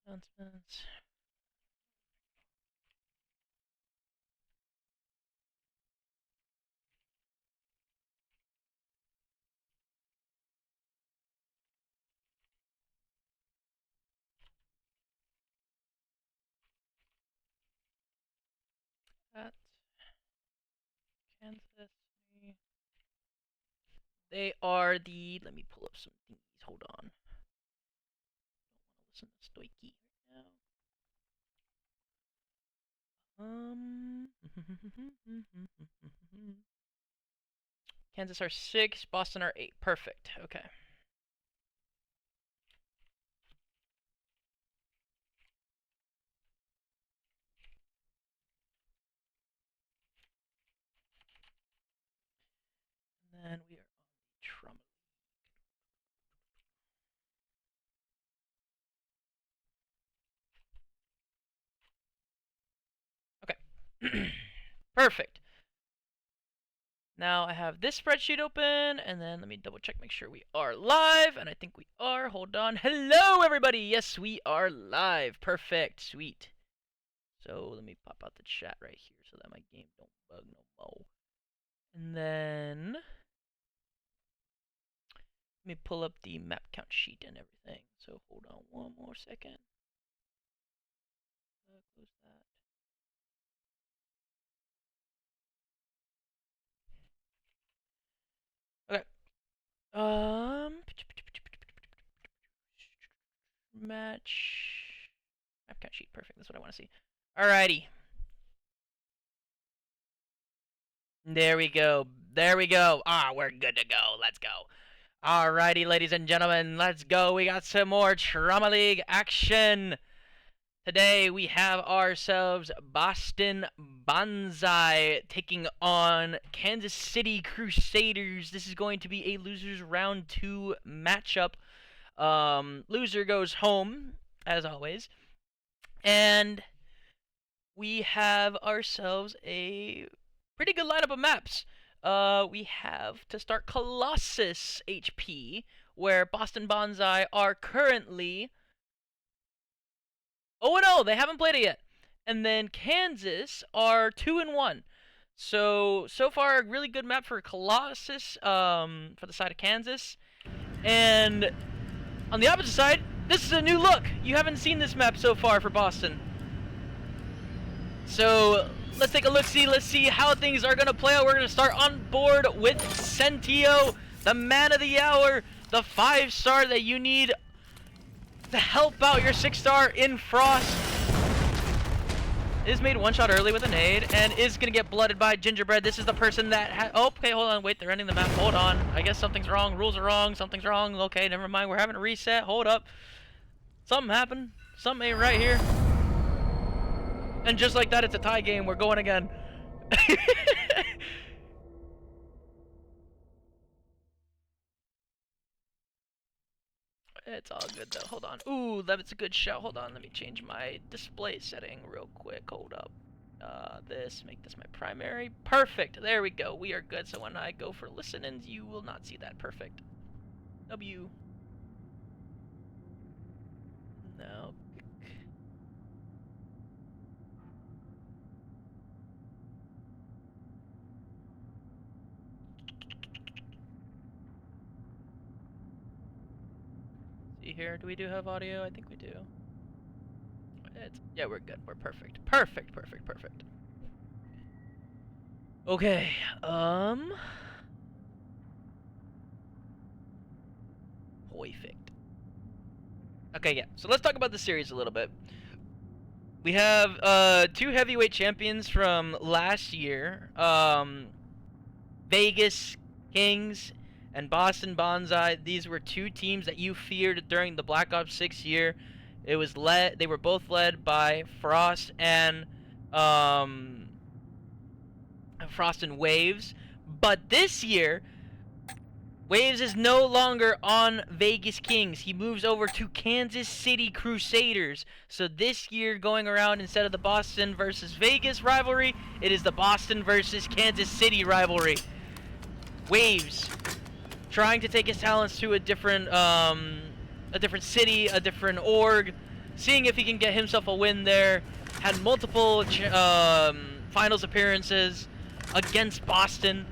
Announcements. At Kansas City. They are the. Let me pull up some things. Hold on. Don't want to listen to Stoiky right now. Kansas are 6, Boston are 8. Perfect. Okay. And then we are on the Trauma. Okay. Perfect. Now I have this spreadsheet open, and then let me double check, make sure we are live, and I think we are. Hold on. Hello, everybody. Yes, we are live. Perfect. Sweet. So let me pop out the chat right here so that my game don't bug no more. And then let me pull up the map count sheet and everything. So hold on one more second. Close that. Okay. Match map count sheet. Perfect. That's what I want to see. Alrighty. There we go. There we go. Ah, we're good to go. Let's go. Alrighty, ladies and gentlemen, let's go. We got some more Trauma League action. Today we have ourselves Boston Banzai taking on Kansas City Crusaders. This is going to be a losers round 2 matchup. Loser goes home, as always. And we have ourselves a pretty good lineup of maps. We have to start Colossus HP, where Boston Banzai are currently 0-0. They haven't played it yet. And then Kansas are 2-1. So far, a really good map for Colossus, for the side of Kansas. And on the opposite side, this is a new look. You haven't seen this map so far for Boston. So let's take a look-see. Let's see how things are going to play out. We're going to start on board with Sentio, the man of the hour, the 5-star that you need to help out your 6-star in Frost. Is made one shot early with a nade and is going to get blooded by Gingerbread. This is the person that oh, okay, hold on. Wait, they're ending the map. Hold on. I guess something's wrong. Rules are wrong. Something's wrong. Okay, never mind. We're having a reset. Hold up. Something happened. Something ain't right here. And just like that, it's a tie game. We're going again. It's all good though. Hold on. Ooh, that's a good shout. Hold on. Let me change my display setting real quick. Hold up. Make this my primary. Perfect. There we go. We are good. So when I go for listen-ins, you will not see that. Perfect. W. No. See here. Do we have audio? I think we do. Yeah, we're good. We're perfect. Perfect. Okay. Perfect. Okay, yeah. So let's talk about the series a little bit. We have 2 heavyweight champions from last year. Vegas Kings and Boston Banzai. These were 2 teams that you feared during the Black Ops 6 year. They were both led by Frost and Waves. But this year, Waves is no longer on Vegas Kings. He moves over to Kansas City Crusaders. So this year, going around, instead of the Boston versus Vegas rivalry, it is the Boston versus Kansas City rivalry. Waves, trying to take his talents to a different city, a different org, seeing if he can get himself a win there. Had multiple finals appearances against Boston.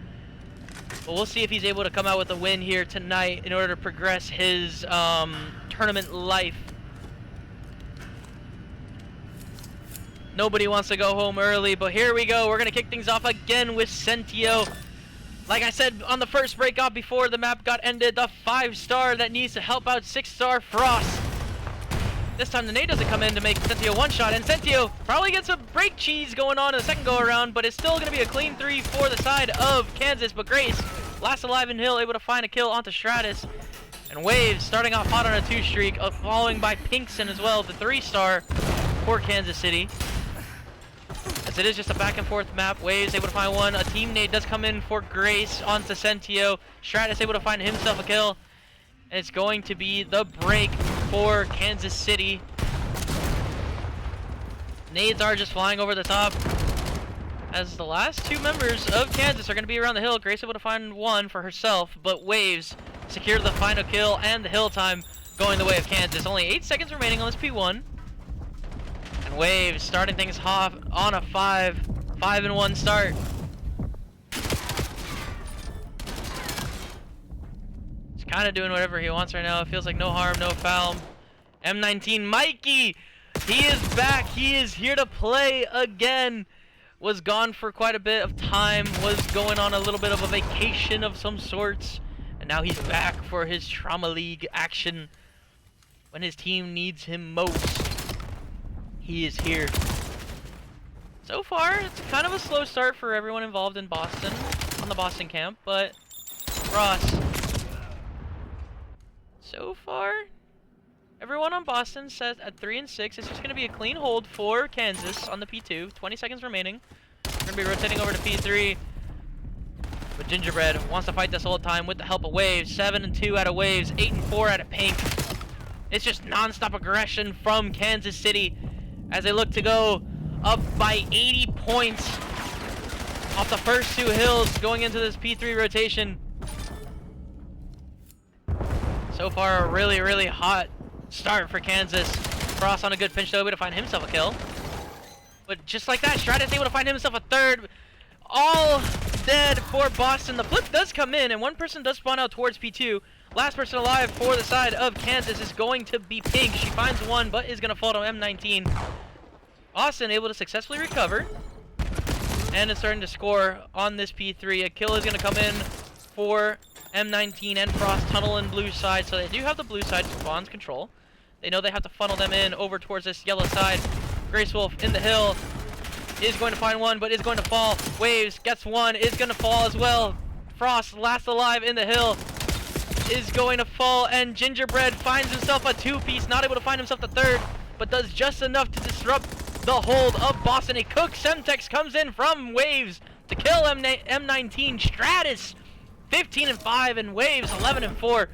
But we'll see if he's able to come out with a win here tonight in order to progress his tournament life. Nobody wants to go home early, but here we go. We're going to kick things off again with Sentio. Like I said on the first breakout before the map got ended, the 5-star that needs to help out 6-star Frost. This time the nade doesn't come in to make Sentio one-shot, and Sentio probably gets a break cheese going on in the second go-around, but it's still going to be a clean 3 for the side of Kansas. But Grace, last alive in Hill, able to find a kill onto Stratus. And Waves starting off hot on a 2 streak, following by Pinkson as well, the 3-star for Kansas City. As it is just a back and forth map, Waves able to find one. A team nade does come in for Grace onto Sentio. Stratus able to find himself a kill. And it's going to be the break for Kansas City. Nades are just flying over the top. As the last 2 members of Kansas are going to be around the hill. Grace able to find one for herself, but Waves secured the final kill and the hill time going the way of Kansas. Only 8 seconds remaining on this P1. And Waves starting things off on a 5-1 start. He's kind of doing whatever he wants right now. It feels like no harm, no foul. M19 Mikey, he is back. He is here to play again. Was gone for quite a bit of time. Was going on a little bit of a vacation of some sorts. And now he's back for his Trauma League action. When his team needs him most, he is here. So far, it's kind of a slow start for everyone involved in Boston, on the Boston camp, but Ross, so far, everyone on Boston says at 3 and 6, it's just going to be a clean hold for Kansas on the P2. 20 seconds remaining. We're going to be rotating over to P3. But Gingerbread wants to fight this whole time with the help of Waves. 7 and 2 out of Waves, 8 and 4 out of Pink. It's just non-stop aggression from Kansas City as they look to go up by 80 points off the first 2 hills going into this P3 rotation. So far, a really, really hot start for Kansas. Frost on a good pinch though, able to find himself a kill. But just like that, Stratus able to find himself a third. All dead for Boston. The flip does come in, and one person does spawn out towards P2. Last person alive for the side of Kansas is going to be Pink. She finds one, but is going to fall to M19. Austin able to successfully recover. And is starting to score on this P3. A kill is going to come in for M19 and Frost tunnel in blue side. So they do have the blue side spawns control. They know they have to funnel them in over towards this yellow side. Grace Wolf in the hill is going to find one, but is going to fall. Waves gets one, is going to fall as well. Frost, last alive in the hill, is going to fall, and Gingerbread finds himself a 2-piece, not able to find himself the third, but does just enough to disrupt the hold of Boston. A Cook Semtex comes in from Waves to kill M19. Stratus 15 and 5, and Waves 11 and 4.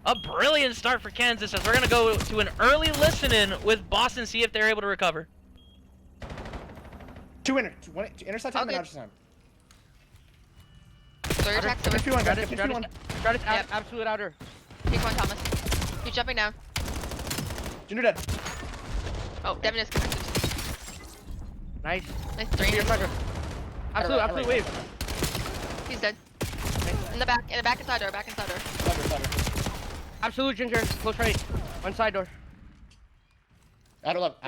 A brilliant start for Kansas as we're going to go to an early listen-in with Boston, see if they're able to recover. 2 intercept time and outside time. Third attack, Stratus out, absolute outer. Take one, Thomas. He's jumping down. Ginger dead. Oh, Devin is connected. Nice. Nice 3. Absolute wave. He's dead. In the back inside door, Absolute Ginger, close right. One side door. Outer left.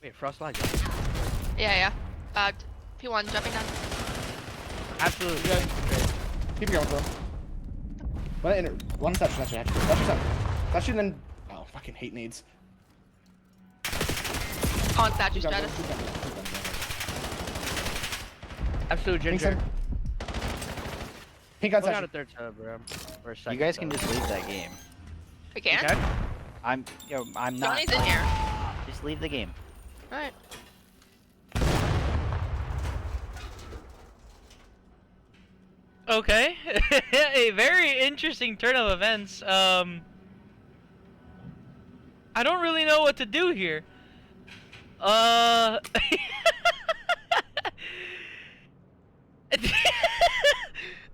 Wait, Frost lag. Yeah. P1 jumping down. Absolute. Keep going, bro. One touch, that's your touch, and then. Oh, fucking hate nades. On statue status. Absolute Ginger. Pink on Hold statue. out a third sub, bro. For a second. You guys can just leave that game. We can? Okay. I'm not. Johnny's in here. Just leave the game. Alright. Okay, a very interesting turn of events. I don't really know what to do here.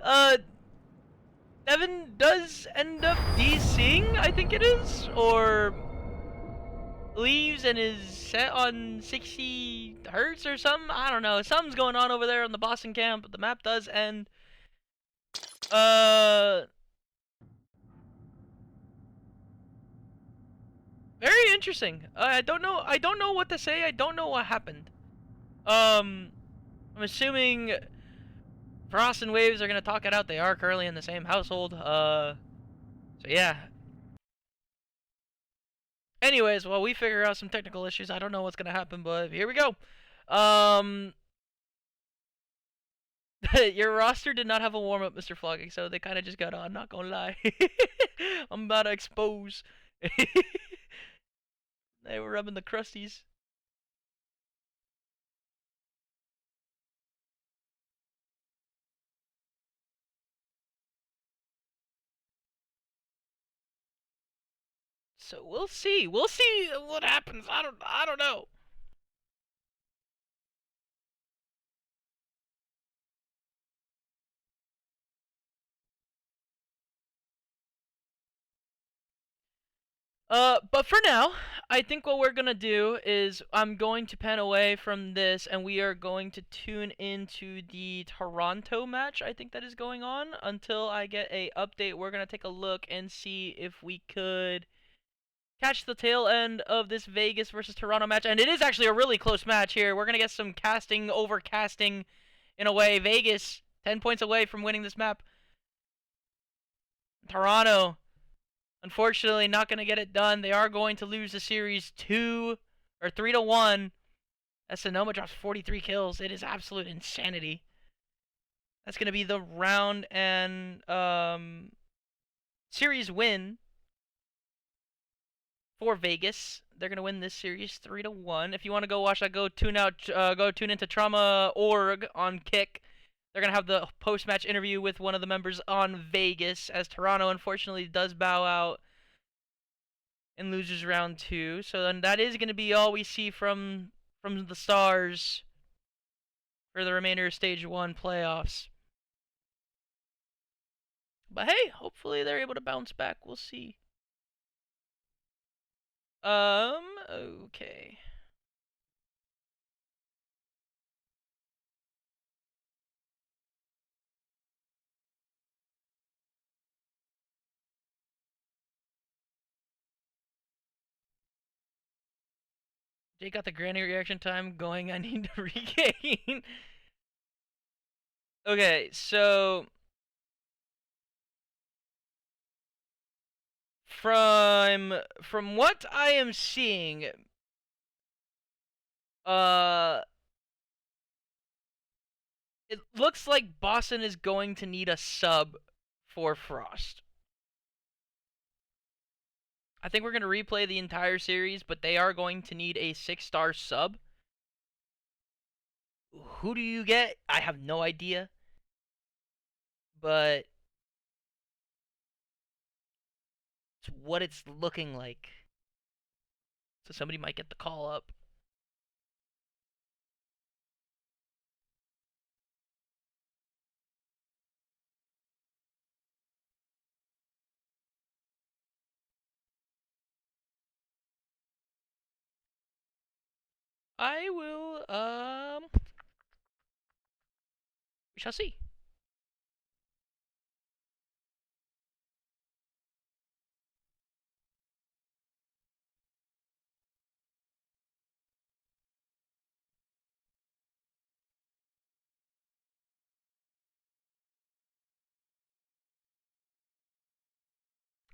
uh, Devin does end up DCing, I think it is, or leaves and is set on 60 hertz or something. I don't know. Something's going on over there on the Boston camp, but the map does end. Very interesting. I don't know. I don't know what to say. I don't know what happened. I'm assuming Frost and Waves are gonna talk it out. They are currently in the same household. So yeah. Anyways, while we figure out some technical issues, I don't know what's gonna happen, but here we go. Your roster did not have a warm up, Mr. Flogging, so they kind of just got on. Not gonna lie. I'm about to expose. They were rubbing the crusties. So we'll see. We'll see what happens. I don't know. But for now, I think what we're gonna do is I'm going to pan away from this, and we are going to tune into the Toronto match. I think that is going on until I get a update. We're gonna take a look and see if we could catch the tail end of this Vegas versus Toronto match, and it is actually a really close match here. We're gonna get some casting over casting in a way. Vegas 10 points away from winning this map. Toronto, unfortunately, not going to get it done. They are going to lose the series 3-1. As Sonoma drops 43 kills. It is absolute insanity. That's going to be the round and series win for Vegas. They're going to win this series 3-1. If you want to go watch that, go tune into Trauma.org on Kick. They're going to have the post-match interview with one of the members on Vegas, as Toronto, unfortunately, does bow out and loses round 2. So then that is going to be all we see from the Stars for the remainder of Stage 1 playoffs. But hey, hopefully they're able to bounce back. We'll see. Okay. Jay got the granny reaction time going. I need to regain. Okay, so from what I am seeing, it looks like Boston is going to need a sub for Frost. I think we're going to replay the entire series, but they are going to need a 6-star sub. Who do you get? I have no idea. But it's what it's looking like. So somebody might get the call up. I will, we shall see.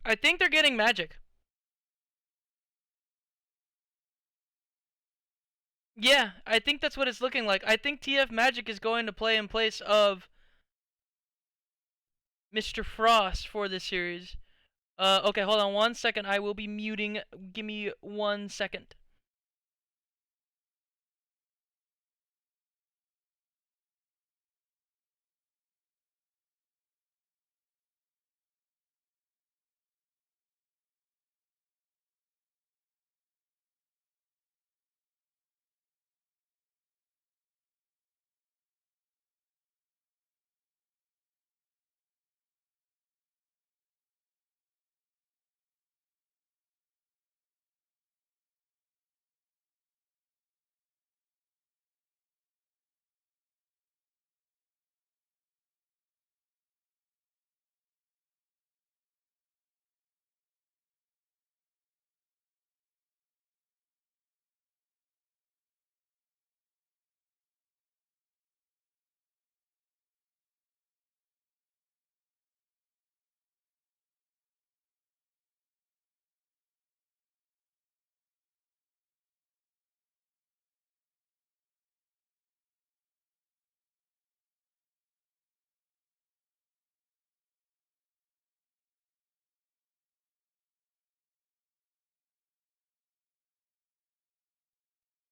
I think they're getting Magic. Yeah, I think that's what it's looking like. I think TF Magic is going to play in place of Mr. Frost for this series. Okay, hold on 1 second. I will be muting. Give me 1 second.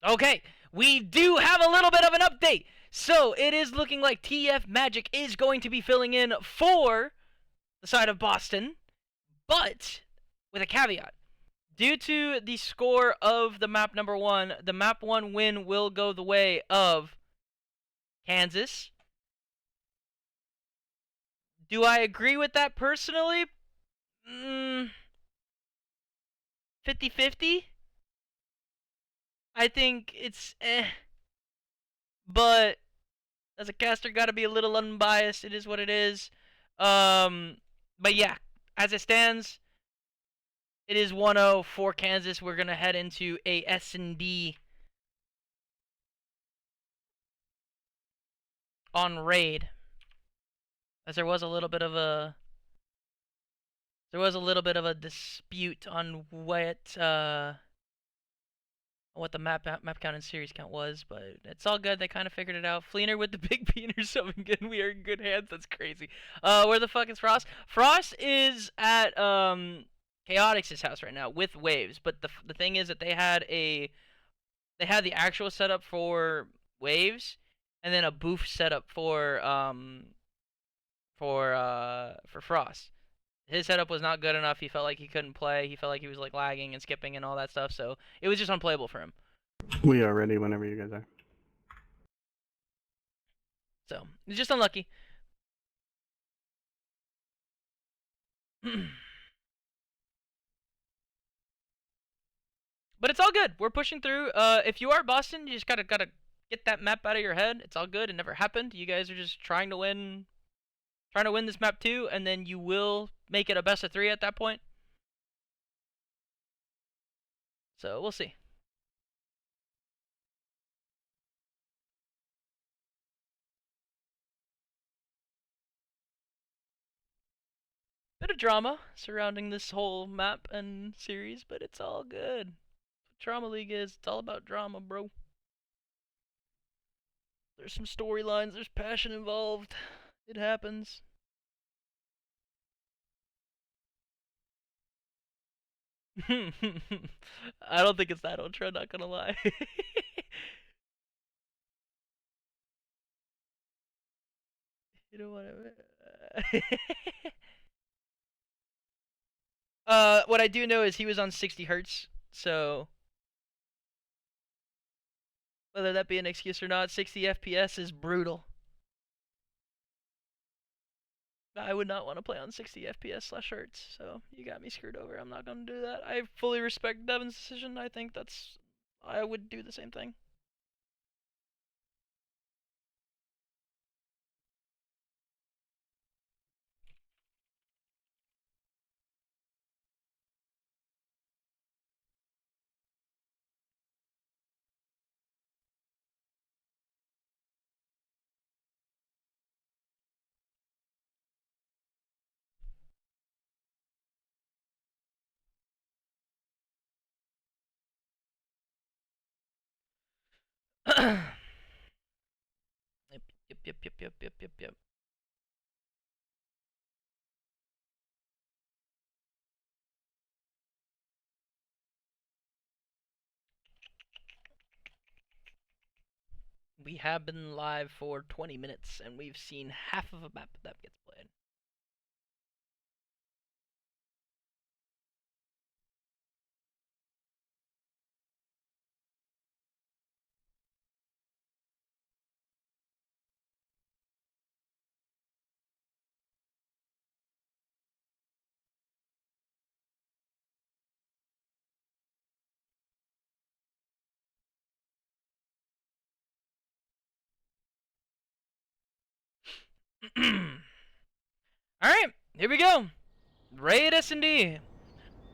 Okay, we do have a little bit of an update. So it is looking like TF Magic is going to be filling in for the side of Boston, but with a caveat. Due to the score of the map number 1, the map 1 win will go the way of Kansas. Do I agree with that personally? 50-50? I think it's but as a caster, gotta be a little unbiased. It is what it is. But yeah, as it stands, it is 1-0 for Kansas. We're gonna head into a S&D on raid, as there was a little bit of a dispute on what the map count and series count was, but it's all good. They kind of figured it out. Fleener with the big beaner summon gun. We are in good hands. That's crazy. Where the fuck is Frost? Frost is at Chaotix's house right now with Waves. But the thing is that they had the actual setup for Waves, and then a booth setup for Frost. His setup was not good enough. He felt like he couldn't play. He felt like he was like lagging and skipping and all that stuff. So it was just unplayable for him. We are ready whenever you guys are. So it's just unlucky. But it's all good. We're pushing through. If you are Boston, you just gotta get that map out of your head. It's all good. It never happened. You guys are just trying to win this map too, and then you will make it a best of 3 at that point. So we'll see. Bit of drama surrounding this whole map and series, but it's all good. Trauma League is. It's all about drama, bro. There's some storylines, there's passion involved. It happens. I don't think it's that ultra, not gonna lie. You know what what I do know is he was on 60 hertz, so whether that be an excuse or not, 60 FPS is brutal. I would not want to play on 60 FPS / hertz, so you got me screwed over. I'm not gonna do that. I fully respect Devin's decision. I think I would do the same thing. Yep. We have been live for 20 minutes, and we've seen half of a map that gets played. Alright, here we go. Raid S&D.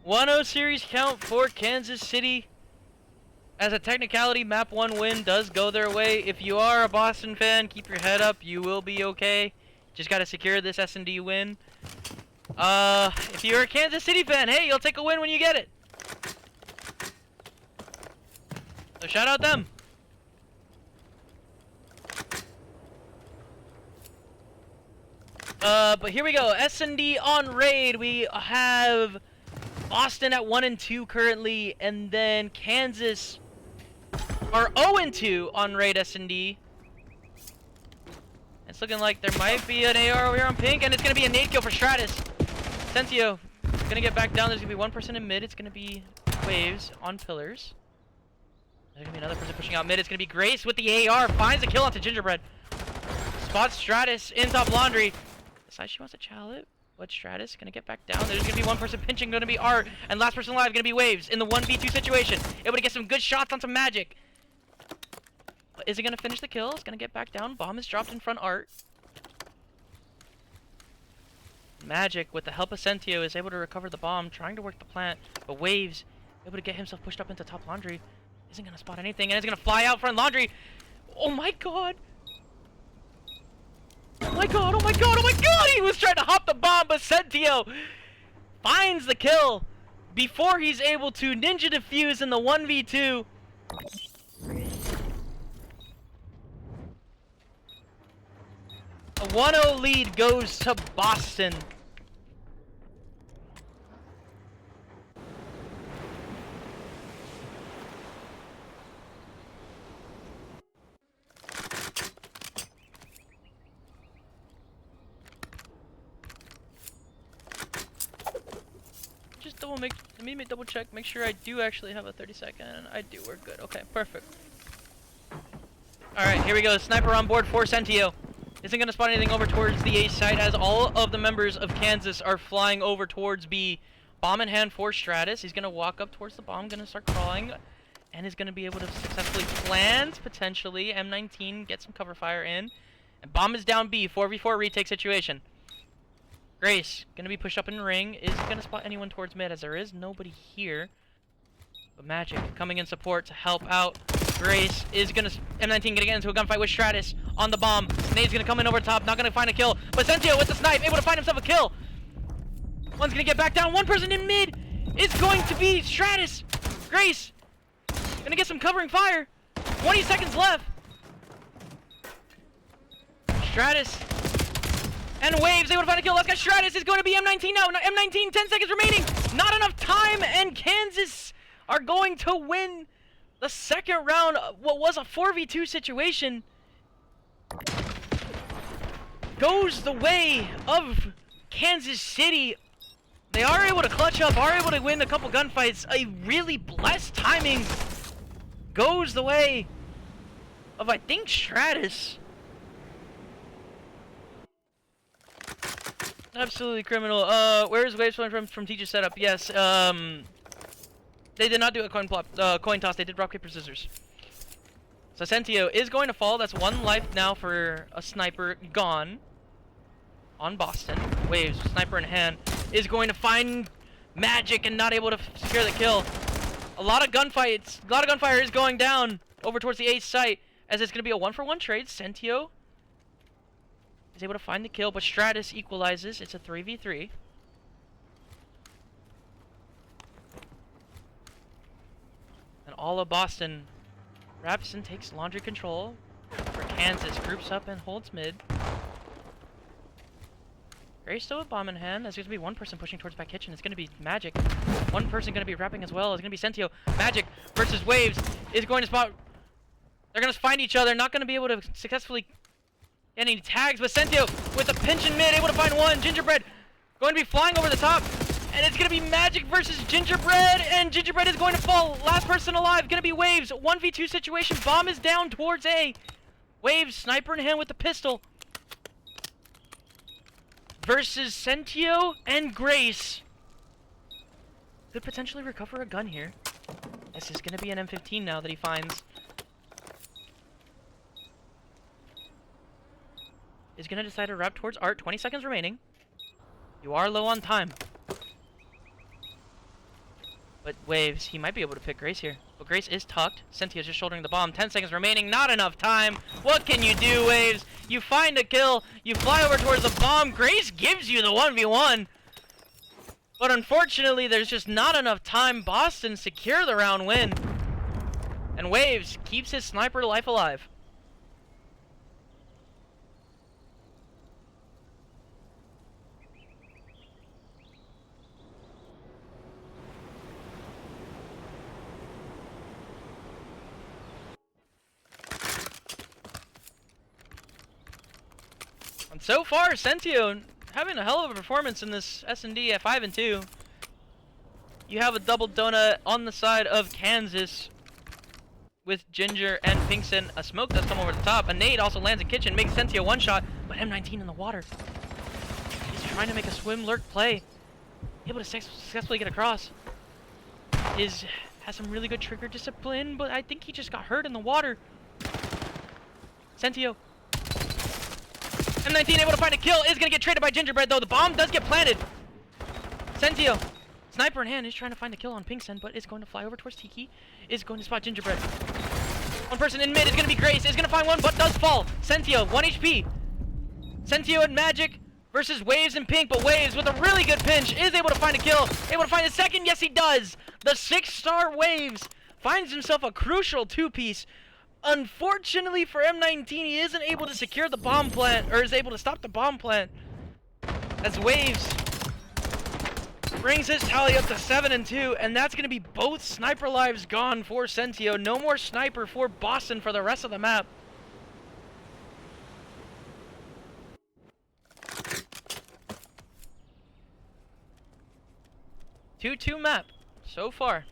1-0 series count for Kansas City. As a technicality, map 1 win does go their way. If you are a Boston fan, keep your head up. You will be okay. Just gotta secure this S&D win. If you're a Kansas City fan, hey, you'll take a win when you get it. So shout out them. But here we go. S&D on raid. We have Boston at 1 and 2 currently, and then Kansas are 0-2 on raid S&D. It's looking like there might be an AR over here on pink, and it's gonna be a nade kill for Stratus. Sentio gonna get back down. There's gonna be one person in mid. It's gonna be Waves on pillars. There's gonna be another person pushing out mid. It's gonna be Grace with the AR. Finds a kill onto Gingerbread. Spots Stratus in top laundry. Decides she wants to chow it. But Stratus gonna get back down. There's gonna be one person pinching, gonna be Art, and last person alive gonna be Waves in the 1v2 situation. Able to get some good shots on some magic. But is it gonna finish the kill? It's gonna get back down. Bomb is dropped in front Art. Magic, with the help of Sentio, is able to recover the bomb, trying to work the plant, but Waves able to get himself pushed up into top laundry. Isn't gonna spot anything, and it's gonna fly out front laundry. Oh my god! Oh my god, oh my god, oh my god! He was trying to hop the bomb, but Sentio finds the kill before he's able to ninja defuse in the 1v2. A 1-0 lead goes to Boston. Just let me double check, make sure I do actually have a 30-second. I do, we're good. Okay, perfect. Alright, here we go. Sniper on board for Sentio. Isn't going to spot anything over towards the A site, as all of the members of Kansas are flying over towards B. Bomb in hand for Stratus. He's going to walk up towards the bomb, going to start crawling, and is going to be able to successfully plant, potentially. M19, get some cover fire in. And bomb is down B, 4v4 retake situation. Grace, going to be pushed up in ring. Is going to spot anyone towards mid, as there is nobody here. But Magic coming in support to help out. Grace is gonna M19 gonna get into a gunfight with Stratus on the bomb. Nade's gonna come in over top, not gonna find a kill. But Sentio with the snipe, able to find himself a kill. One's gonna get back down. One person in mid is going to be Stratus. Grace gonna get some covering fire. 20 seconds left. Stratus and Waves able to find a kill. Let's get Stratus is going to be M19 now. M19, 10 seconds remaining. Not enough time, and Kansas are going to win the second round. What was a 4v2 situation goes the way of Kansas City. They are able to clutch up, are able to win a couple gunfights. A really blessed timing goes the way of, I think, Stratus. Absolutely criminal. Where's Waves from Teacher Setup? Yes, they did not do a coin toss. They did rock, paper, scissors. So Sentio is going to fall. That's one life now for a sniper gone on Boston. Waves, sniper in hand, is going to find Magic and not able to secure the kill. A lot of gunfights. A lot of gunfire is going down over towards the A site, as it's going to be a 1-for-1 trade. Sentio is able to find the kill, but Stratus equalizes. It's a 3v3. And all of Boston wraps and takes laundry control for Kansas. Groups up and holds mid. Grace still with bomb in hand. There's going to be one person pushing towards back kitchen. It's going to be Magic. One person going to be wrapping as well. It's going to be Sentio. Magic versus Waves is going to spot. They're going to find each other. Not going to be able to successfully get any tags, but Sentio with a pinch in mid, able to find one. Gingerbread going to be flying over the top. And it's going to be Magic versus Gingerbread, and Gingerbread is going to fall. Last person alive, going to be Waves. 1v2 situation. Bomb is down towards A. Waves, sniper in hand with the pistol. Versus Sentio and Grace. Could potentially recover a gun here. This is going to be an M15 now that he finds. Is going to decide to wrap towards Art. 20 seconds remaining. You are low on time. But Waves, he might be able to pick Grace here. But Grace is tucked. Sentio's just shouldering the bomb. 10 seconds remaining. Not enough time. What can you do, Waves? You find a kill. You fly over towards the bomb. Grace gives you the 1v1. But unfortunately, there's just not enough time. Boston secure the round win. And Waves keeps his sniper life alive. so far, Sentio having a hell of a performance in this S&D at 5 and 2. You have a double donut on the side of Kansas with Ginger and Pinkston. A smoke does come over the top. A nade also lands in kitchen, makes Sentio one shot, but M19 in the water. He's trying to make a swim lurk play. Able to successfully get across. Has some really good trigger discipline, but I think he just got hurt in the water. Sentio. M19 able to find a kill, is gonna get traded by Gingerbread though. The bomb does get planted. Sentio, sniper in hand, is trying to find a kill on Pinkson, but is going to fly over towards Tiki. Is going to spot Gingerbread. One person in mid is gonna be Grace, is gonna find one, but does fall. Sentio, 1 HP. Sentio and Magic versus Waves and Pink, but Waves with a really good pinch is able to find a kill. Able to find a second, yes he does. The 6-star Waves finds himself a crucial 2-piece. Unfortunately for M19, he isn't able to secure the bomb plant, or is able to stop the bomb plant. As Waves brings his tally up to 7 and 2, and that's going to be both sniper lives gone for Sentio. No more sniper for Boston for the rest of the map. Two map so far.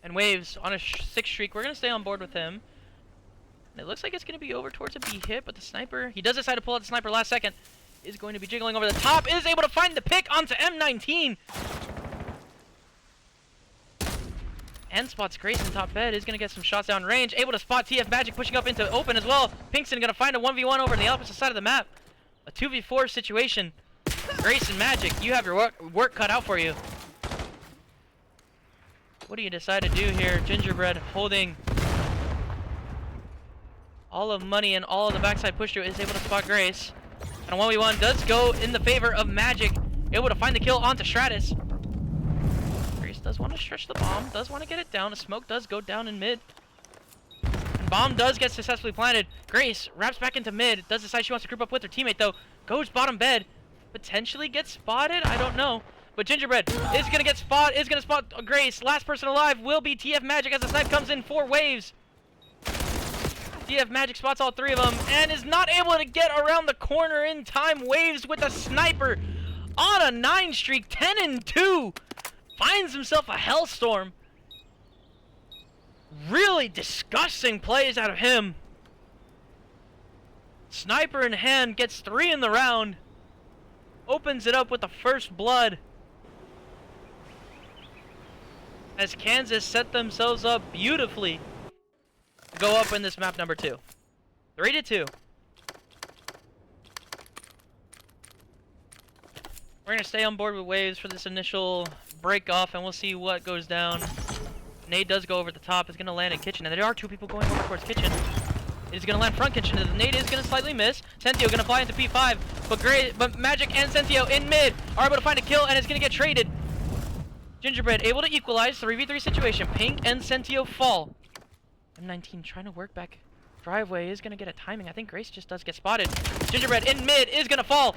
And Waves on a 6 streak. We're going to stay on board with him. And it looks like it's going to be over towards a B hit, but the sniper, he does decide to pull out the sniper last second. Is going to be jiggling over the top. Is able to find the pick onto M19. And spots Grace in top bed. Is going to get some shots down range. Able to spot TF Magic pushing up into open as well. Pinkston going to find a 1v1 over on the opposite side of the map. A 2v4 situation. Grace and Magic, you have your work cut out for you. What do you decide to do here? Gingerbread holding all of money and all of the backside push through, is able to spot Grace. And a 1v1 does go in the favor of Magic. Able to find the kill onto Stratus. Grace does want to stretch the bomb, does want to get it down. A smoke does go down in mid. And bomb does get successfully planted. Grace wraps back into mid. Does decide she wants to group up with her teammate though. Goes bottom bed. Potentially gets spotted? I don't know. But Gingerbread is going to spot Grace. Last person alive will be TF Magic as the snipe comes in for Waves. TF Magic spots all 3 of them and is not able to get around the corner in time. Waves with a sniper on a 9 streak, 10 and 2. Finds himself a Hellstorm. Really disgusting plays out of him. Sniper in hand, gets 3 in the round. Opens it up with the first blood. As Kansas set themselves up beautifully to go up in this map number 2. 3-2. We're going to stay on board with Waves for this initial break off, and we'll see what goes down. Nade does go over the top. It's going to land in kitchen, and there are 2 people going over towards kitchen. It is going to land front kitchen, and the nade is going to slightly miss. Sentio going to fly into P5, but Magic and Sentio in mid are able to find a kill, and it's going to get traded. Gingerbread able to equalize, 3v3 situation. Pink and Sentio fall. M19 trying to work back. Driveway is going to get a timing. I think Grace just does get spotted. Gingerbread in mid is going to fall.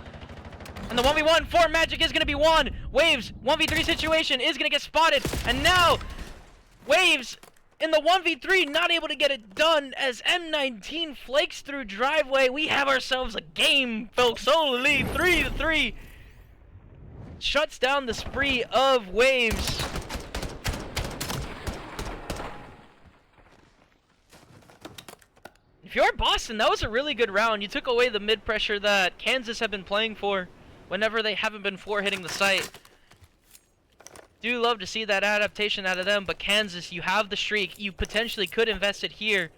And the 1v1 for Magic is going to be won. Waves, 1v3 situation is going to get spotted. And now, Waves in the 1v3 not able to get it done as M19 flakes through Driveway. We have ourselves a game, folks. Only 3-3. Shuts down the spree of Waves. If you're Boston, that was a really good round. You took away the mid pressure that Kansas have been playing for whenever they haven't been floor hitting the site. Do love to see that adaptation out of them, but Kansas, you have the streak. You potentially could invest it here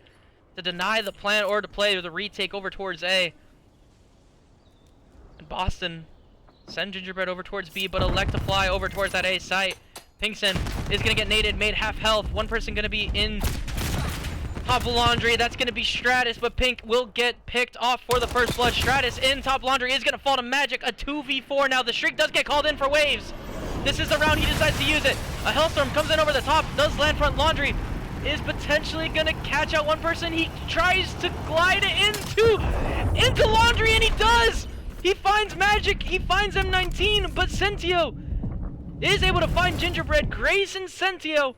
to deny the plan or to play the retake over towards A. And Boston send Gingerbread over towards B, but elect to fly over towards that A site. Pinkson is going to get naded, made half health. One person going to be in top laundry. That's going to be Stratus, but Pink will get picked off for the first blood. Stratus in top laundry is going to fall to Magic. A 2v4 now. The streak does get called in for Waves. This is the round he decides to use it. A Hellstorm comes in over the top, does land front laundry. Is potentially going to catch out one person. He tries to glide it into laundry, and he does! He finds Magic, he finds M19, but Sentio is able to find Gingerbread. Grace and Sentio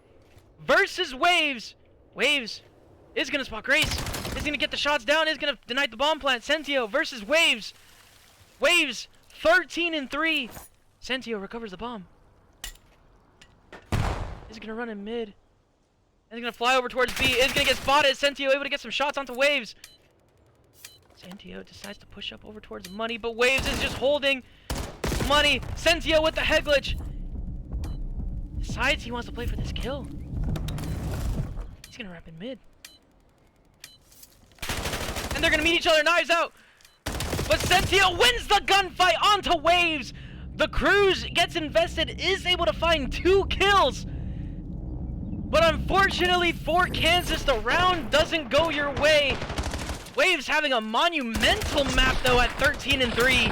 versus Waves. Waves is going to spot Grace. is gonna get the shots down, is gonna deny the bomb plant. Sentio versus Waves. Waves 13 and 3. Sentio recovers the bomb. Is gonna run in mid. And he's gonna fly over towards B. Is gonna get spotted. Sentio able to get some shots onto Waves. Sentio decides to push up over towards Money, but Waves is just holding Money. Sentio with the head glitch. Decides he wants to play for this kill. He's gonna wrap in mid. And they're gonna meet each other, knives out. But Sentio wins the gunfight onto Waves. The Cruz gets invested, is able to find 2 kills. But unfortunately for Kansas, the round doesn't go your way. Waves having a monumental map though at 13 and 3.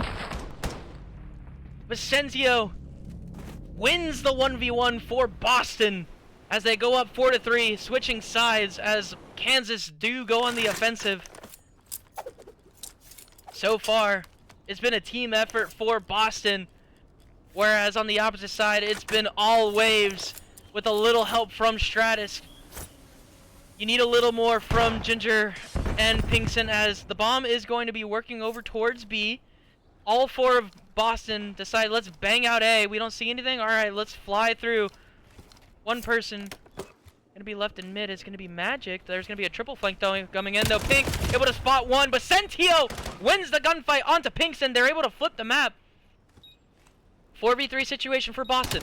Vicentio wins the 1v1 for Boston as they go up 4-3, switching sides as Kansas do go on the offensive. So far, it's been a team effort for Boston, whereas on the opposite side, it's been all Waves with a little help from Stratus. You need a little more from Ginger and Pinkson as the bomb is going to be working over towards B. All 4 of Boston decide, let's bang out A. We don't see anything? Alright, let's fly through. One person gonna be left in mid. It's gonna be Magic. There's gonna be a triple flank coming in though. Pink able to spot one, but Sentio wins the gunfight onto Pinkson. They're able to flip the map. 4v3 situation for Boston.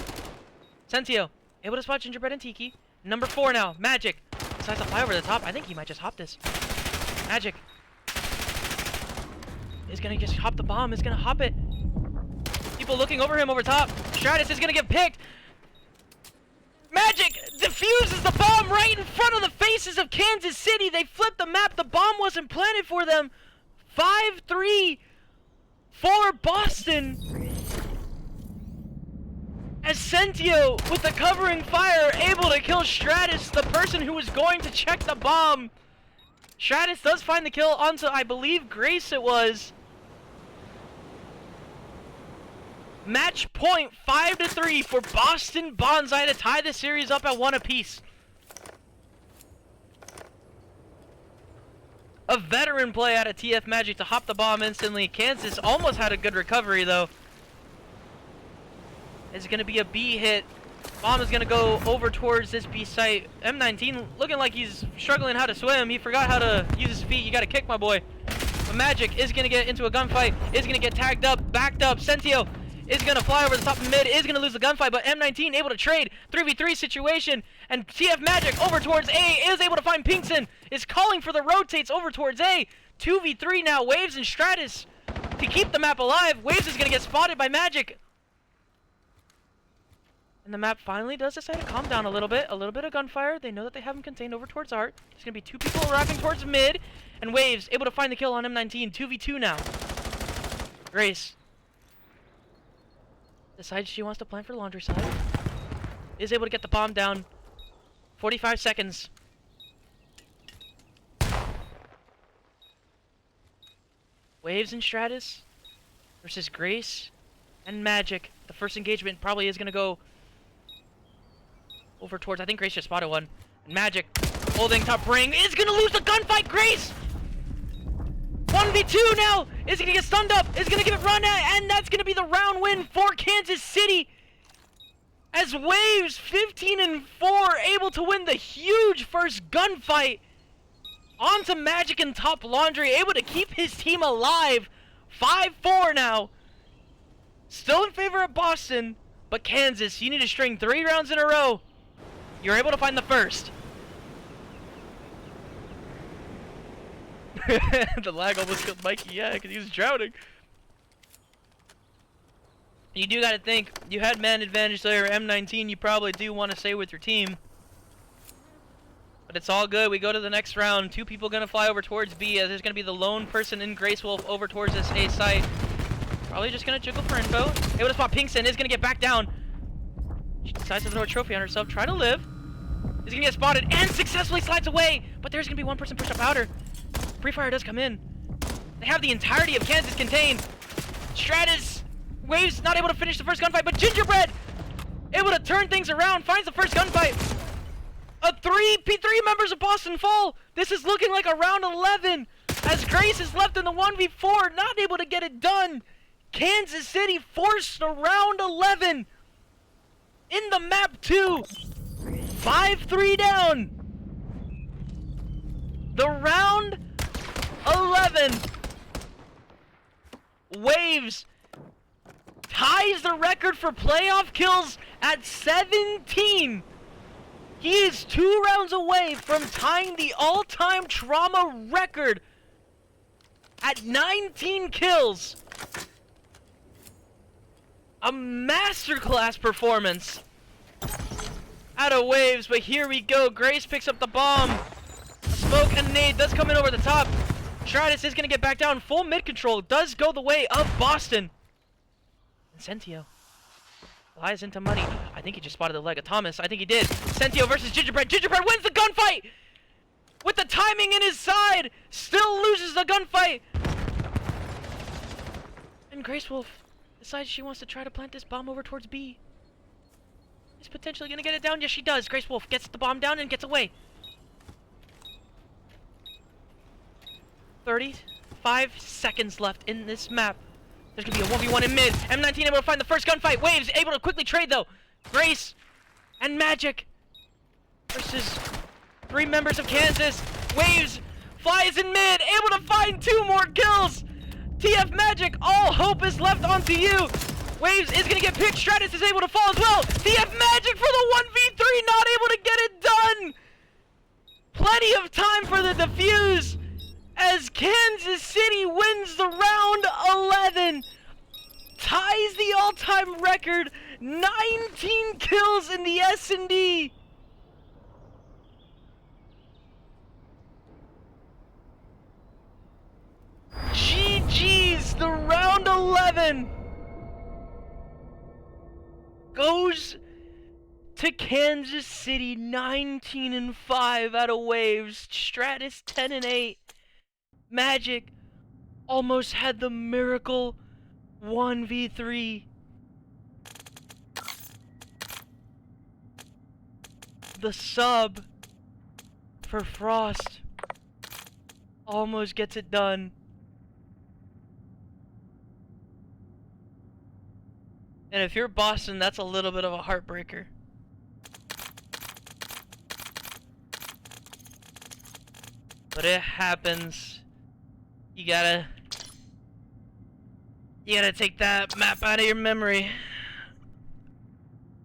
Sentio able to spot Gingerbread and Tiki. Number 4 now, Magic. Decides to fly over the top. I think he might just hop this. Magic is gonna just hop the bomb. Is gonna hop it. People looking over him over top. Stratus is gonna get picked. Magic defuses the bomb right in front of the faces of Kansas City. They flipped the map. The bomb wasn't planted for them. 5-3 for Boston. As Sentio, with the covering fire, able to kill Stratus, the person who was going to check the bomb. Stratus does find the kill onto, I believe, Grace it was. Match point 5-3 for Boston Banzai to tie the series up at 1 apiece. A veteran play out of TF Magic to hop the bomb instantly. Kansas almost had a good recovery though. It's going to be a B hit. Bomb is going to go over towards this B site. M19 looking like he's struggling how to swim. He forgot how to use his feet. You got to kick, my boy. But Magic is going to get into a gunfight. Is going to get tagged up, backed up. Sentio is going to fly over the top of mid. Is going to lose the gunfight. But M19 able to trade. 3v3 situation. And TF Magic over towards A. Is able to find Pinkson. Is calling for the rotates over towards A. 2v3 now. Waves and Stratus to keep the map alive. Waves is going to get spotted by Magic. And the map finally does decide to calm down a little bit of gunfire. They know that they have him contained over towards Art. There's going to be 2 people arriving towards mid. And Waves able to find the kill on M19. 2v2 now. Grace decides she wants to plant for laundry side. Is able to get the bomb down. 45 seconds. Waves and Stratus versus Grace and Magic. The first engagement probably is going to go over towards, I think Grace just spotted one. And Magic holding top ring is gonna lose the gunfight. Grace 1v2 now is gonna get stunned up, is gonna give it run at, and that's gonna be the round win for Kansas City. As Waves 15 and 4 able to win the huge first gunfight onto Magic and top laundry, able to keep his team alive. 5-4 now. Still in favor of Boston, but Kansas, you need to string 3 rounds in a row. You're able to find the first. The lag almost killed Mikey, yeah, because he was drowning. You do gotta think, you had man advantage there, M19, you probably do want to stay with your team. But it's all good, we go to the next round. 2 people gonna fly over towards B, as there's gonna be the lone person in Grace Wolf over towards this A site. Probably just gonna jiggle for info. Able to spot Pinkson, is gonna get back down. She decides to throw a trophy on herself, try to live. Is gonna get spotted and successfully slides away, but there's gonna be 1 person pushed up outer. Pre-fire does come in. They have the entirety of Kansas contained. Stratus, Waves not able to finish the first gunfight, but Gingerbread able to turn things around, finds the first gunfight. Three members of Boston fall. This is looking like a round 11 as Grace is left in the 1v4, not able to get it done. Kansas City forced a round 11 in the map 2. 5-3 down. The round 11. Waves ties the record for playoff kills at 17. He is 2 rounds away from tying the all-time trauma record at 19 kills. A masterclass performance out of Waves, but here we go. Grace picks up the bomb. A smoke and nade does come in over the top. Stratus is going to get back down. Full mid control does go the way of Boston. And Sentio flies into money. I think he just spotted the leg of Thomas. I think he did. Sentio versus Gingerbread. Gingerbread wins the gunfight! With the timing in his side! Still loses the gunfight! And Grace Wolf decides she wants to try to plant this bomb over towards B. Is potentially gonna get it down. Yes, she does. Grace Wolf gets the bomb down and gets away. 35 seconds left in this map. There's gonna be a 1v1 in mid. M19 able to find the first gunfight. Waves able to quickly trade though. Grace and Magic versus 3 members of Kansas. Waves flies in mid, able to find 2 more kills. TF Magic, all hope is left onto you. Waves is gonna get picked. Stratus is able to fall as well. TF Magic for the 1v3, not able to get it done. Plenty of time for the defuse as Kansas City wins the round 11. Ties the all-time record. 19 kills in the S&D. GG's, the round 11 goes to Kansas City. 19-5 out of Waves. Stratus 10-8. Magic almost had the miracle 1v3. The sub for Frost almost gets it done. And if you're Boston, that's a little bit of a heartbreaker. But it happens. You gotta take that map out of your memory.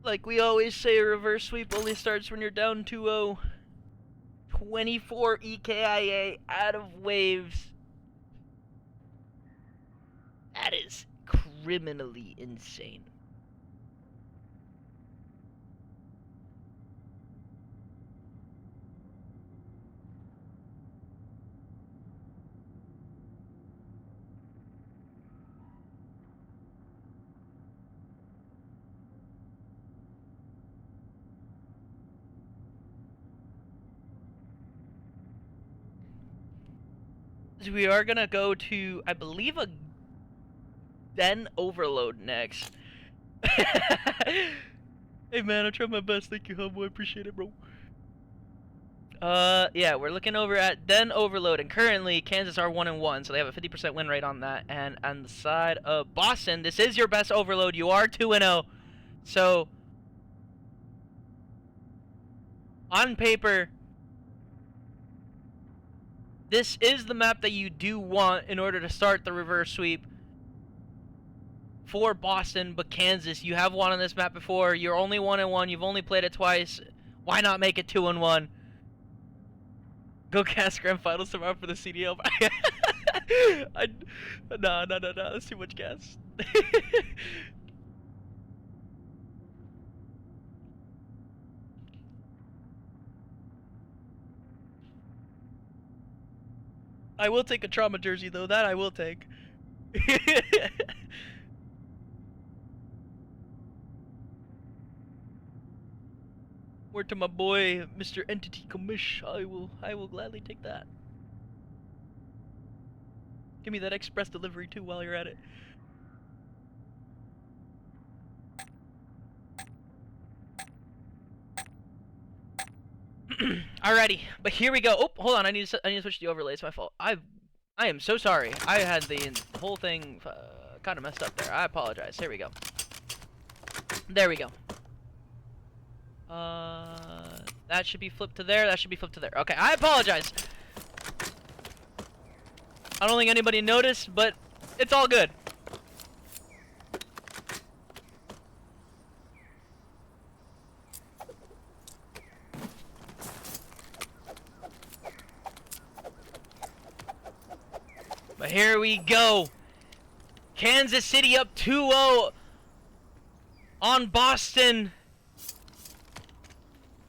Like we always say, a reverse sweep only starts when you're down 2-0. 24 EKIA out of Waves. That is criminally insane. We are gonna go to, I believe, a Den Overload next. Hey man, I tried my best. Thank you, homeboy. Appreciate it, bro. Yeah, we're looking over at Den Overload, and currently Kansas are 1-1, so they have a 50% win rate on that. And on the side of Boston, this is your best Overload. You are 2-0, so on paper, this is the map that you do want in order to start the reverse sweep for Boston. But Kansas, you have won on this map before. You're only 1-1. You've only played it twice. Why not make it 2-1? Go cast Grand Finals tomorrow for the CDL. No. That's too much gas. I will take a trauma jersey though, that I will take. Word to my boy, Mr. Entity Commish, I will gladly take that. Give me that express delivery too while you're at it. Alrighty, but here we go. Oh, hold on. I need to switch the overlay. It's my fault. I am so sorry. I had the whole thing kind of messed up there. I apologize. Here we go. There we go. That should be flipped to there. That should be flipped to there. Okay, I apologize. I don't think anybody noticed, but it's all good. But here we go. Kansas City up 2-0 on Boston.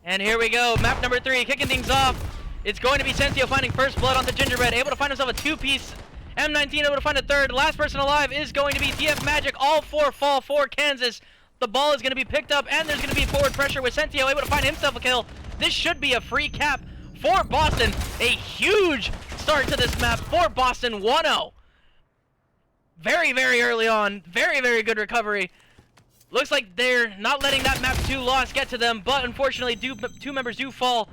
And here we go. Map number 3, kicking things off. It's going to be Sensio finding first blood on the gingerbread. Able to find himself a 2-piece. M19 able to find a third. Last person alive is going to be TF Magic. All 4 fall for Kansas. The ball is going to be picked up, and there's going to be forward pressure with Sensio able to find himself a kill. This should be a free cap for Boston. A huge start to this map for Boston. 1-0. Very, very early on. Very, very good recovery. Looks like they're not letting that map 2 loss get to them, but unfortunately, 2 members do fall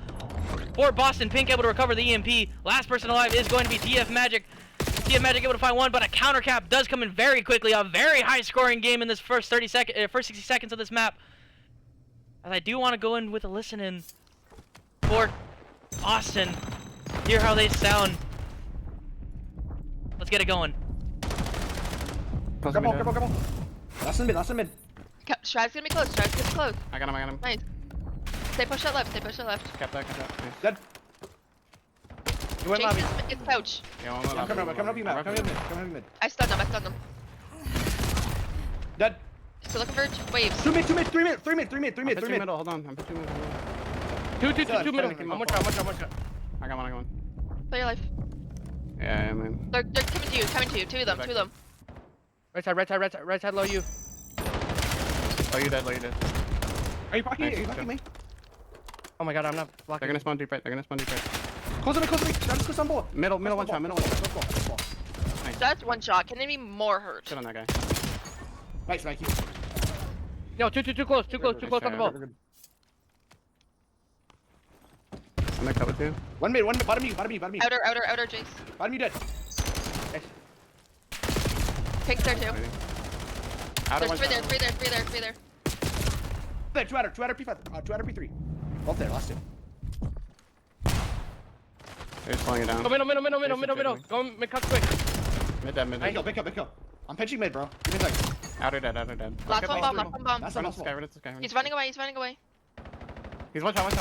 for Boston. Pink able to recover the EMP. Last person alive is going to be TF Magic. TF Magic able to find one, but a counter cap does come in very quickly. A very high scoring game in this first 60 seconds of this map. As I do want to go in with a listen in for Austin. Hear how they sound. Let's get it going. Come on. Last in mid. Stride's gonna be close. Stride's gonna be close. I got him. Nice. Stay pushed that left. Stay pushed that left. Cap that. Nice. Dead. You went lobby. Chase his pouch. Yeah, one more I'm lobby. coming up you, Matt. Coming up mid. I stunned him. Dead. Still looking for waves. 2 mid, 3 mid. I'm pitching middle. Hold on. I'm pitching middle. Two middle. One more shot. I got one. Play your life. Yeah, man. They're coming to you. Two of them. Right side, low you. Oh, you dead. Are you blocking me? Oh my god, I'm not blocking. They're gonna spawn deep right. Close me. Just go on ball. Middle one shot. Let's go. Nice. That's one shot. Can they be more hurt? Shit on that guy. Nice, Mikey. No, too close on the ball. I'm gonna cover two. One mid. Bottom you. Outer, Jace. Bottom you dead. Pink's there too. Outer There's one three shot. there. There, 2 outer P5. 2 outer P3. Both there, last 2. They're slowing it down. Go middle. Go mid cut quick. Mid dead. Big kill. I'm pinching mid, bro. Give me a second. Outer dead. Last one bomb. That's Run a this guy. He's running away. He's one shot.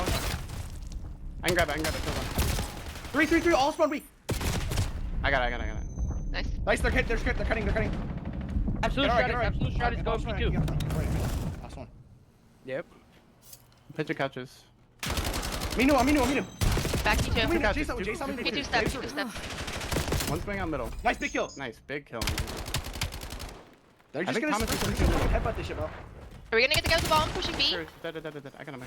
I can grab it. Kill him. 3, all spawn weak. I got it. Nice. They're cutting. Absolute Get shot. Absolute shot is going P2. Last one. Yep. Pitch your couches. Me no, I'm him. Back you two. Jace, I'm P2 steps. One swing out middle. Nice big kill. Nice, big kill. They're I just think gonna Thomas is sprint headbutt this shit, bro. Are we gonna get the guy with the bomb pushing B? Sure, dead. I got him.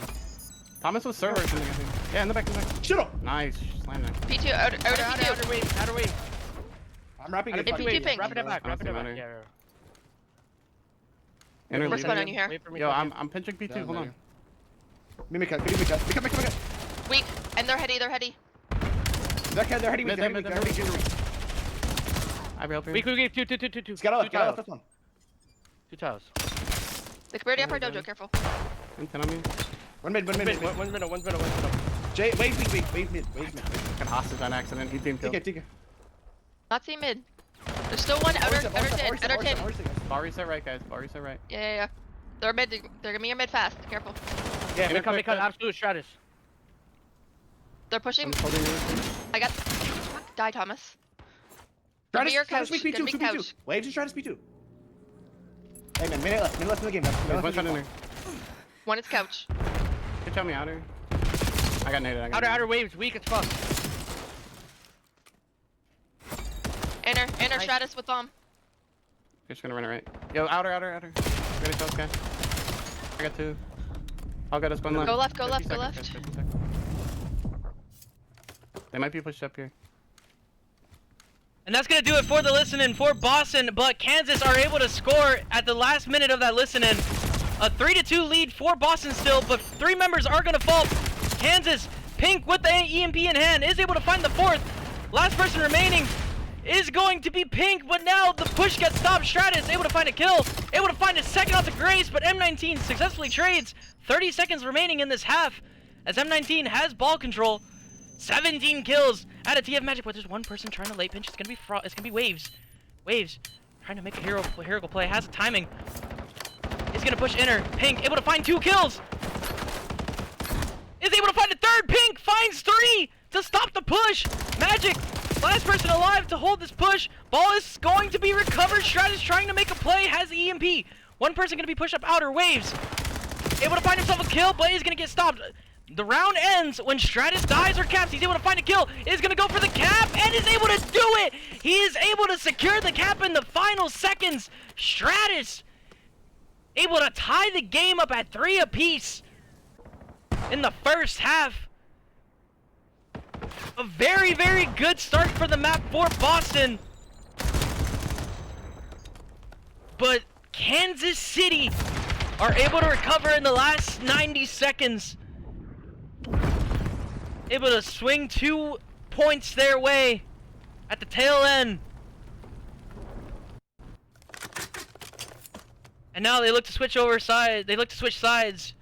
Thomas was server or something, I think. Yeah, in the back. Shut up. Nice, slam that. P2, outer P2. Outer wave. I'm wrapping it. P2 ping. Wrap it back. Yeah. Inner We're lead. spun on you here. Yo, I'm pinching P2, hold on. Mimic. Weak. And they're heady. They're heading me. I will help you. We gave two. Get out, this one. 2 tiles. They could already up our dojo, careful. Intent on me. One mid. One's middle. Jay, wave mid. Fucking hostage on accident. He team kill. Take it. Not seeing mid. There's still one outer 10. Bar reset right, guys. Yeah. They're mid. They're gonna be your mid fast. Careful. Yeah, mid cut. Absolute Stratus. They're pushing. I'm holding you. I got. Fuck. Die, Thomas. Try Your to couch. speak P2, Gonna be couch. Waves just try to speak 2. Hey man, minute left in the game. One shot in there. One is couch. Good tell me outer. I got naded. Outer waves, weak as fuck. Inner Nice. Stratus with bomb. Just gonna run it right. Yo, outer. Ready to guy. I got 2. I'll get us one left. Go left. 50 seconds. They might be pushed up here. And that's going to do it for the listen-in for Boston, but Kansas are able to score at the last minute of that listen-in. A 3-2 lead for Boston still, but 3 members are going to fall. Kansas Pink with the EMP in hand is able to find the fourth. Last person remaining is going to be Pink, but now the push gets stopped. Stratus able to find a kill, able to find a second off the Grace, but M19 successfully trades. 30 seconds remaining in this half as M19 has ball control. 17 kills out of TF Magic, but there's one person trying to late pinch. It's gonna be Waves. Waves trying to make a heroical play, has timing. Is gonna push inner. Pink able to find 2 kills. Is able to find a third. Pink finds 3 to stop the push. Magic, last person alive to hold this push. Ball is going to be recovered. Stratus trying to make a play, has the EMP. One person gonna be pushed up outer. Waves able to find himself a kill, but is gonna get stopped. The round ends when Stratus dies or caps. He's able to find a kill. Is going to go for the cap and is able to do it. He is able to secure the cap in the final seconds. Stratus able to tie the game up at 3 apiece in the first half. A very, very good start for the map for Boston. But Kansas City are able to recover in the last 90 seconds. Able to swing 2 points their way at the tail end. And now they look to switch sides.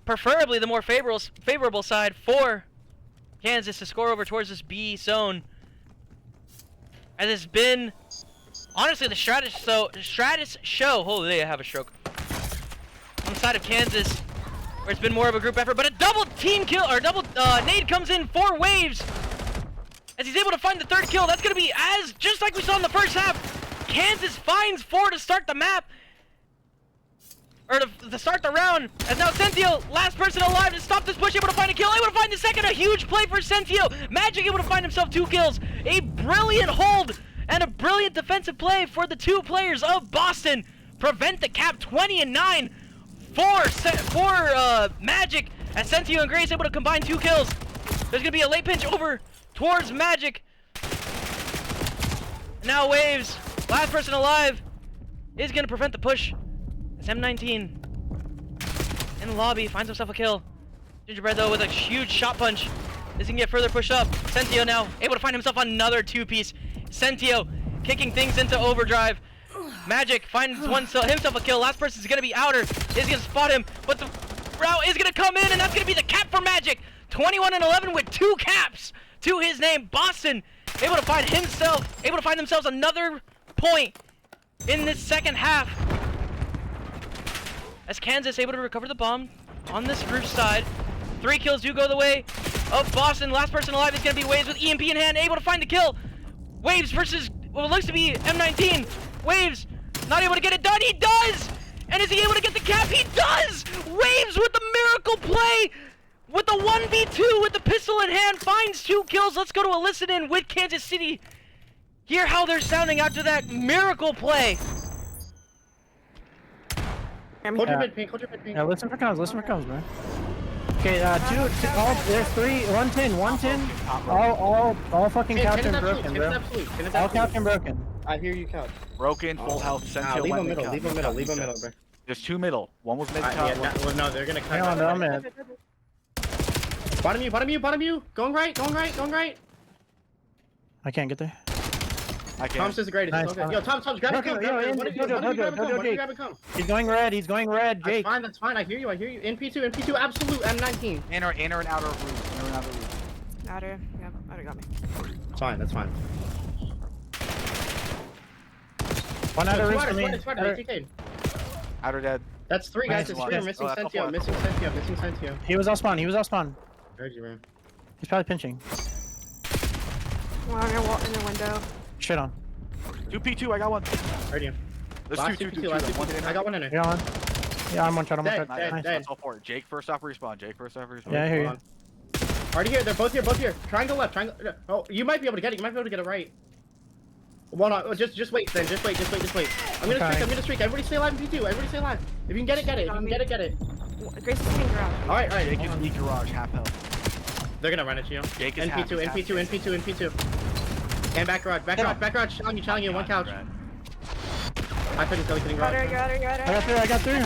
Preferably the more favorable side for Kansas to score over towards this B zone. As it's been honestly the Stratus show. Holy, I have a stroke. On the side of Kansas, where it's been more of a group effort, but a double team kill, or double nade comes in for Waves as he's able to find the third kill. That's going to be just like we saw in the first half. Kansas finds 4 to start the map, or to start the round, as now Sentio, last person alive to stop this push, able to find a kill, able to find the second. A huge play for Sentio. Magic able to find himself 2 kills. A brilliant hold and a brilliant defensive play for the 2 players of Boston. Prevent the cap. 20-9 for Magic, as Sentio and Grace able to combine 2 kills. There's gonna be a late pinch over towards Magic. Now Waves, last person alive, is gonna prevent the push. As M19 in the lobby finds himself a kill. Gingerbread though with a huge shot punch. This can get further pushed up. Sentio now able to find himself another 2-piece. Sentio kicking things into overdrive. Magic finds himself a kill. Last person is gonna be outer. Is gonna spot him, but the route is gonna come in, and that's gonna be the cap for Magic. 21-11 with 2 caps to his name. Boston able to find themselves another point in this second half. As Kansas able to recover the bomb on this roof side. 3 kills do go the way of Boston. Last person alive is gonna be Waves with EMP in hand, able to find the kill. Waves versus what looks to be M19. Waves not able to get it done. He does! And is he able to get the cap? He does! Waves with the miracle play! With the 1v2 with the pistol in hand, finds 2 kills. Let's go to a listen in with Kansas City. Hear how they're sounding after that miracle play. Hold your mid, Pink. Hold your mid, Pink. Yeah, listen for comms, man. Okay, there's 3, 110. All fucking couch and broken, bro. All couch and broken. I hear you, couch. Broken, full health, Sentio Leave went him mid middle, couch. leave him middle, bro. There's 2 middle. One was mid couch. Yeah, no, they're gonna cut. Hang on, no, man. Bottom you. Going right. I can't get there. I can't. Tom's is the greatest. Nice, Okay. Yo, Tom's, grab it, come. One of you grab it, come. He's going red, Jake. That's fine. I hear you. NP2, absolute M19. Inner and outer room. Outer, yeah, outer got me. It's fine, that's fine. One out of reach for me. TK. Outer dead. That's 3 guys. Nice. It's 3. We're missing Sentio. Missing Sentio. He was off spawn. Heard you, man. He's probably pinching. Well, I'm gonna walk in the window. Shit on. 2P2, I got one. Heard you. There's Last 2. last 2. I got one in there. You're on. Yeah, I'm one shot. Dead. Nice. That's all for it. Jake first off respawn. Yeah, I hear you. Already here. They're both here. Triangle left. Oh, you might be able to get it. it right. Well, no, just wait then. Just wait. I'm gonna streak. Everybody stay alive in P2. If you can get it, get it. Grace is in garage. Alright. Jake is weak garage, half health. They're gonna run it to you. Jake is NP2. And back garage. Challenging you. One couch. I couldn't kill. You're outer. I got through.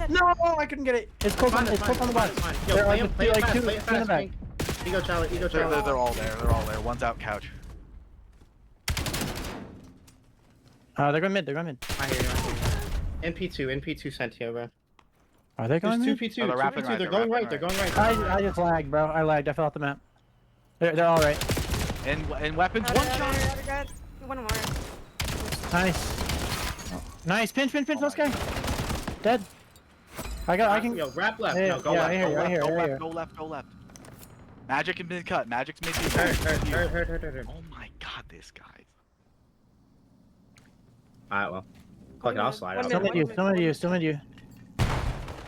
No, I couldn't get it. It's close on the box. Yo, play him two in the fast. back. Ego Charlie, Ego They're, Charlie. they're all there. They're all there. One's out couch. They're going mid. They're going mid. I hear you, I hear you. NP2 sent here, bro. Are they going There's mid? 2P2, Oh, they're 2P2, wrapping right, they're they're going right, wrapping they're going right. I just lagged, bro. I lagged. I fell off the map. They're all right. And weapons, one shot. One more. Nice. Nice. Pinch, this guy. Dead. I can. Yo, wrap left. Yeah, No, go yeah, left. I hear Go you, I left. hear Go you, I hear left, you. go left, go left. Magic and mid cut. Magic's mid. Hurt. Oh my god, this guy. Alright, well. Fuck it, I'll slide out. Still mid you.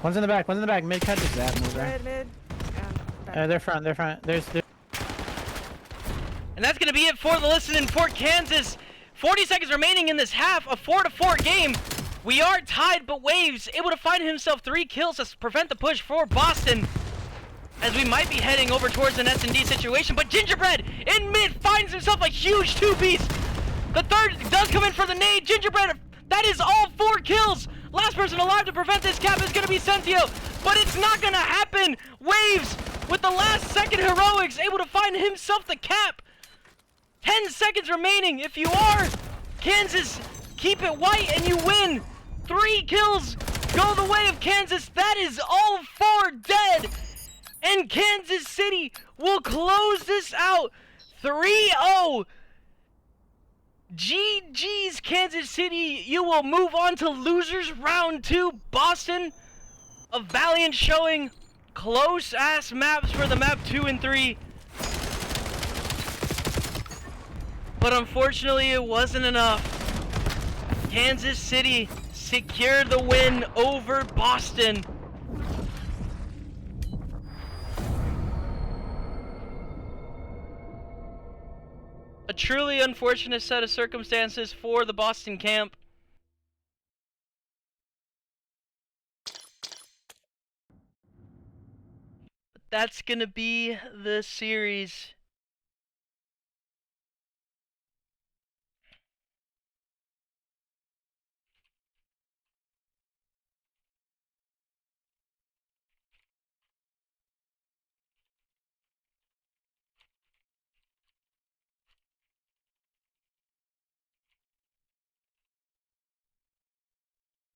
One's in the back. Mid cut just that move there. Mid. They're front. There's. And that's going to be it for the listen in Fort Kansas. 40 seconds remaining in this half, a 4-4 game. We are tied, but Waves able to find himself 3 kills to prevent the push for Boston, as we might be heading over towards an S&D situation. But Gingerbread in mid finds himself a huge 2-piece. The third does come in for the nade. Gingerbread, that is all 4 kills. Last person alive to prevent this cap is going to be Centio, but it's not going to happen. Waves with the last second heroics able to find himself the cap. 10 seconds remaining. If you are Kansas, keep it white and you win. 3 kills go the way of Kansas. That is all 4 dead. And Kansas City will close this out 3-0. GG's Kansas City. You will move on to losers round 2. Boston, a valiant showing. Close ass maps for the map 2 and 3. But unfortunately, it wasn't enough. Kansas City secured the win over Boston. A truly unfortunate set of circumstances for the Boston camp. But that's gonna be the series.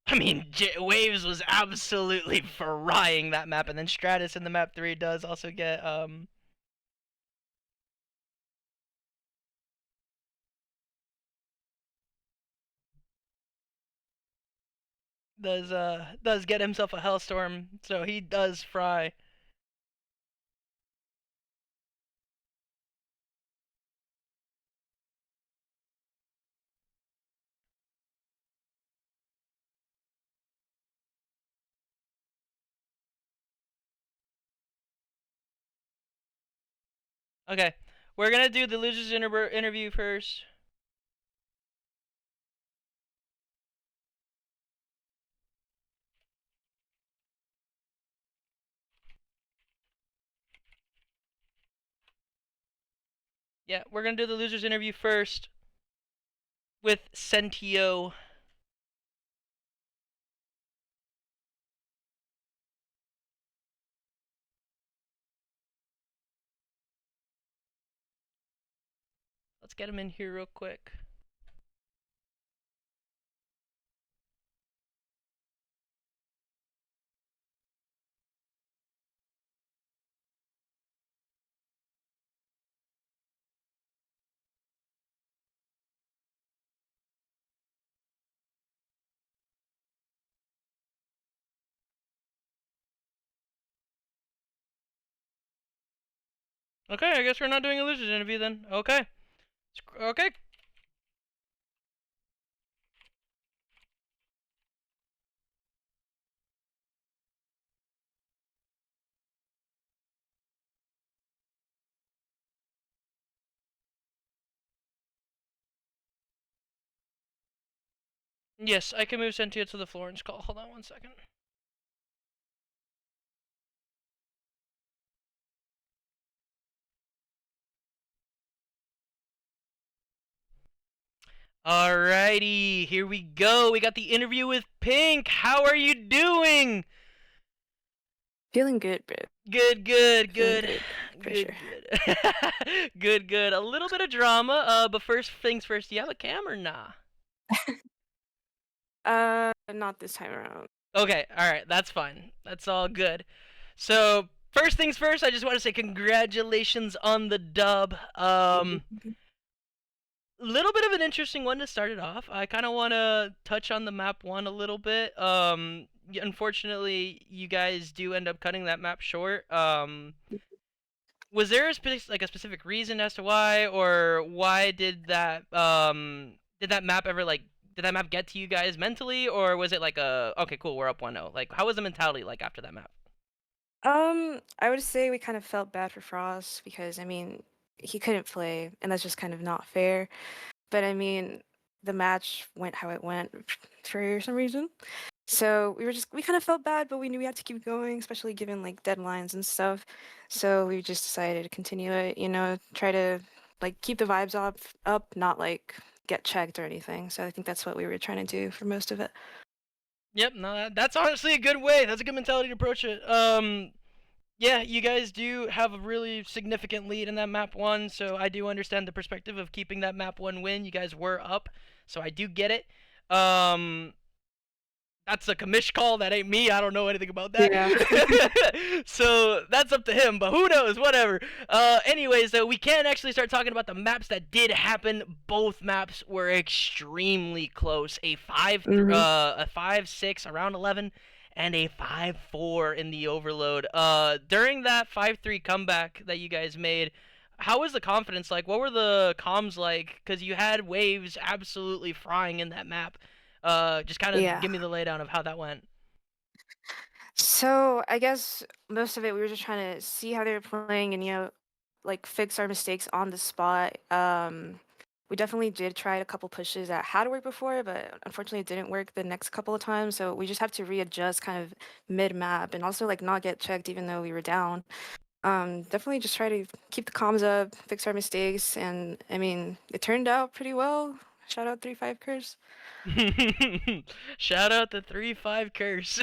I mean, Waves was absolutely frying that map, and then Stratus in the map 3 does also get does get himself a Hellstorm, so he does fry. Okay, we're gonna do the losers interview first. Yeah, we're gonna do the losers interview first with Centio. Let's get him in here real quick. Okay, I guess we're not doing a losers interview then. Okay. Okay. Yes, I can move Centio to the Florence call. Hold on 1 second. Alrighty, here we go. We got the interview with Pink. How are you doing? Feeling good, bro. Good. For Good, sure. good. Good, good. A little bit of drama. But first things first, do you have a cam or nah? Not this time around. Okay, alright, that's fine. That's all good. So, first things first, I just want to say congratulations on the dub. Little bit of an interesting one to start it off. I kind of want to touch on the map one a little bit. Unfortunately, you guys do end up cutting that map short. Was there a specific reason as to why, or why did that map ever did that map get to you guys mentally, or was it like a okay cool we're up 1-0? Like how was the mentality like after that map? I would say we kind of felt bad for Frost because I mean he couldn't play, and that's just kind of not fair. But I mean, the match went how it went for some reason. So we kind of felt bad, but we knew we had to keep going, especially given like deadlines and stuff. So we just decided to continue it, try to like keep the vibes up, not like get checked or anything. So I think that's what we were trying to do for most of it. Yep, no, that's honestly a good way. That's a good mentality to approach it. Yeah, you guys do have a really significant lead in that map one, so I do understand the perspective of keeping that map one win. You guys were up, so I do get it. That's a commish call. That ain't me. I don't know anything about that. Yeah. So that's up to him. But who knows? Whatever. Anyways, though, we can actually start talking about the maps that did happen. Both maps were extremely close. A 5-6 around 11, and a 5-4 in the overload. During that 5-3 comeback that you guys made, how was the confidence like? What were the comms like? Because you had waves absolutely frying in that map. Just kind of Yeah. give me the laydown of how that went. So I guess most of it we were just trying to see how they were playing and like fix our mistakes on the spot. We definitely did try a couple pushes that had worked before, but unfortunately it didn't work the next couple of times. So we just have to readjust kind of mid map and also like not get checked even though we were down. Definitely just try to keep the comms up, fix our mistakes, and I mean it turned out pretty well. Shout out 3-5 curse. Shout out the 3-5 curse.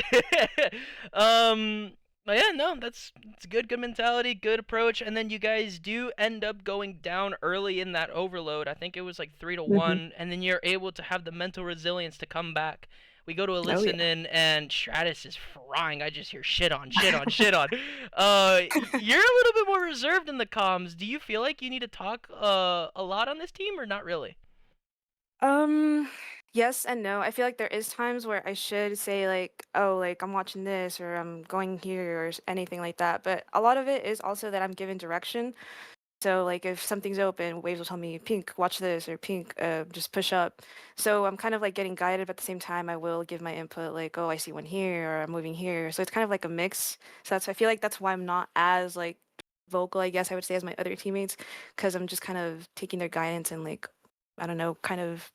But yeah, no, that's good mentality, good approach, and then you guys do end up going down early in that overload. I think it was like 3-1, and then you're able to have the mental resilience to come back. We go to a listen in, and Stratus is frying. I just hear shit on, shit on, shit on. You're a little bit more reserved in the comms. Do you feel like you need to talk a lot on this team, or not really? Yes and no. I feel like there is times where I should say like, oh, like I'm watching this or I'm going here or anything like that. But a lot of it is also that I'm given direction. So like if something's open, Waves will tell me, Pink, watch this, or Pink, just push up. So I'm kind of like getting guided, but at the same time I will give my input like, oh, I see one here or I'm moving here. So it's kind of like a mix. So I feel like that's why I'm not as like vocal, I guess I would say, as my other teammates, because I'm just kind of taking their guidance and like, I don't know, kind of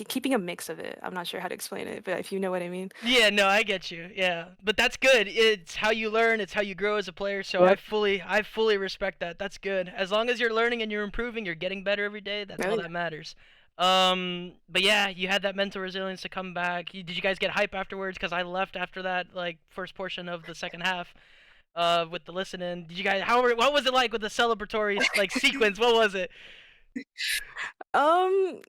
keeping a mix of it. I'm not sure how to explain it, but if you know what I mean. Yeah, no, I get you. Yeah, but that's good. It's how you learn. It's how you grow as a player. So Yep. I fully respect that. That's good. As long as you're learning and you're improving, you're getting better every day. That's all Yeah. that matters. But yeah, you had that mental resilience to come back. Did you guys get hype afterwards? Because I left after that like first portion of the second half. With the listening. Did you guys? What was it like with the celebratory like sequence? What was it? Um,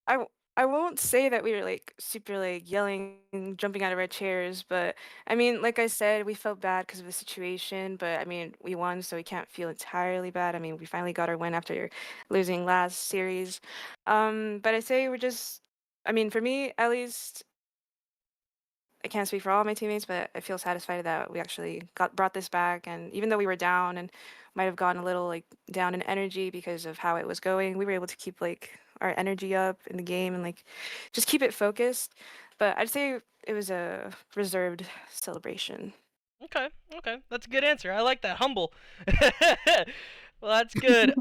I I won't say that we were like super like yelling, and jumping out of our chairs, but I mean, like I said, we felt bad because of the situation, but I mean, we won, so we can't feel entirely bad. I mean, we finally got our win after losing last series. But I say we're just, I mean, for me at least, I can't speak for all my teammates, but I feel satisfied that we actually brought this back. And even though we were down and might have gotten a little like down in energy because of how it was going, we were able to keep like our energy up in the game and like just keep it focused. But I'd say it was a reserved celebration. Okay, okay, that's a good answer. I like that. Humble. Well, that's good.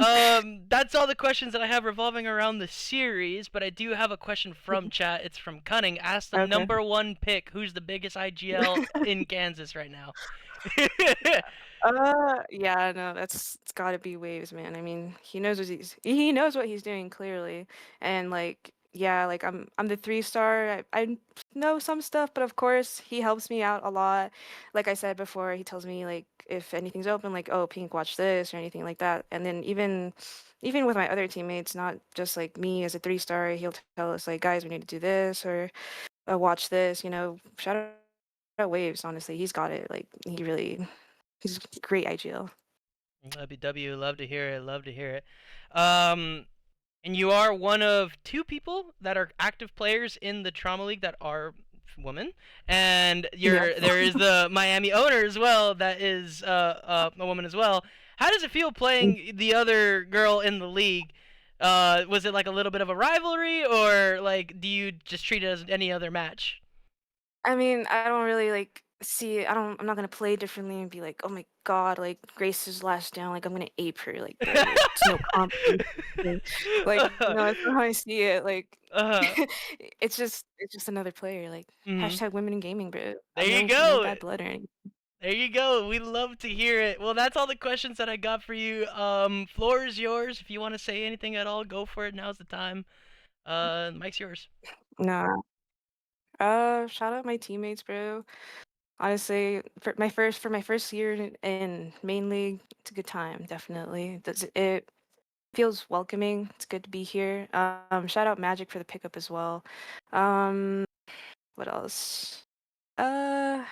That's all the questions that I have revolving around the series, but I do have a question from chat. It's from Cunning. Ask the Okay. number one pick. Who's the biggest IGL in Kansas right now? Yeah, no, it's got to be Waves, man. I mean, he knows what he's doing clearly, and like yeah, like I'm the 3-star. I know some stuff, but of course he helps me out a lot. Like I said before, he tells me like if anything's open, like oh Pink, watch this or anything like that. And then even with my other teammates, not just like me as a 3-star, he'll tell us like guys, we need to do this or watch this. You know, shout out Waves. Honestly, he's got it. Like he's a great IGL. WW, love to hear it. Love to hear it. And you are one of 2 people that are active players in the Trauma League that are women, and there is the Miami owner as well that is a woman as well. How does it feel playing the other girl in the league? Was it like a little bit of a rivalry, or like do you just treat it as any other match? I mean, I don't really like see. I'm not gonna play differently and be like, oh my god, like Grace is last down. Like I'm gonna ape her. Like it's no competition. Like no, that's not how I see it. Like Uh-huh. it's just another player. Like Mhm. hashtag women in gaming, bro. There you No go. bad blood or anything. There you go. We love to hear it. Well, that's all the questions that I got for you. Floor is yours. If you want to say anything at all, go for it. Now's the time. Mike's yours. Nah. Shout out my teammates, bro. Honestly, for my first year in main league, it's a good time. Definitely. It feels welcoming. It's good to be here. Shout out Magic for the pickup as well. What else? Uh,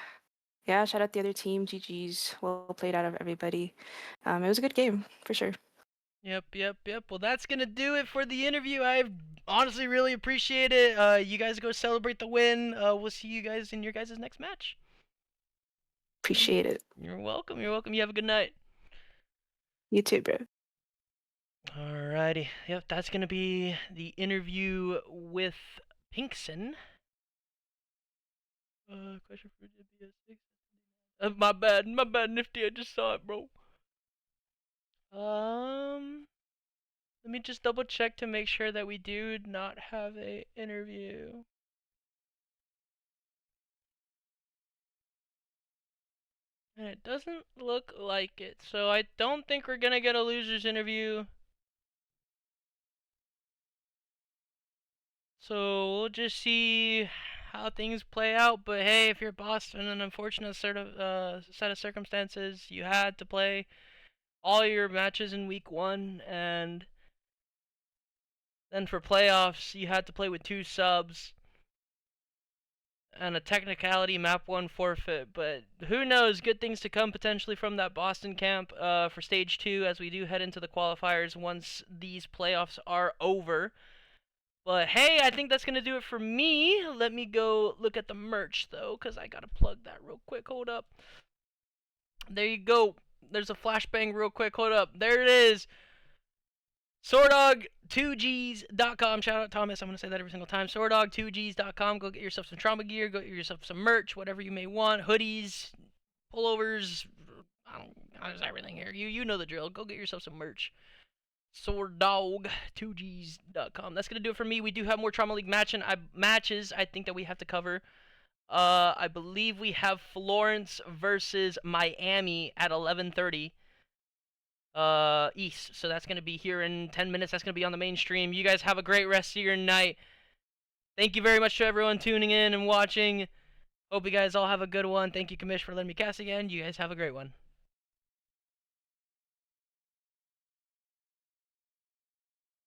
yeah, shout out the other team. GG's. Well played out of everybody. It was a good game for sure. Yep. Well, that's gonna do it for the interview. I honestly really appreciate it. You guys go celebrate the win. We'll see you guys in your guys' next match. Appreciate it. You're welcome. You're welcome. You have a good night. You too, bro. Alrighty. Yep, that's gonna be the interview with Pinkson. Question for WS6. My bad, Nifty. I just saw it, bro. Let me just double check to make sure that we do not have a interview. And it doesn't look like it, so I don't think we're gonna get a losers interview. So we'll just see how things play out. But hey, if you're Boston, an unfortunate set of circumstances, you had to play all your matches in week 1, and then for playoffs, you had to play with 2 subs and a technicality map 1 forfeit. But who knows? Good things to come potentially from that Boston camp for stage 2 as we do head into the qualifiers once these playoffs are over. But hey, I think that's going to do it for me. Let me go look at the merch, though, because I got to plug that real quick. Hold up. There you go. There's a flashbang real quick. Hold up. There it is. Swordog2gs.com. Shout out Thomas. I'm going to say that every single time. Swordog2gs.com. Go get yourself some trauma gear. Go get yourself some merch, whatever you may want. Hoodies, pullovers. There's everything here. You know the drill. Go get yourself some merch. Swordog2gs.com. That's gonna do it for me. We do have more Trauma League matches I think that we have to cover. I believe we have Florence versus Miami at 11:30 East. So that's gonna be here in 10 minutes. That's gonna be on the main stream. You guys have a great rest of your night. Thank you very much to everyone tuning in and watching. Hope you guys all have a good one. Thank you, Commish, for letting me cast again. You guys have a great one.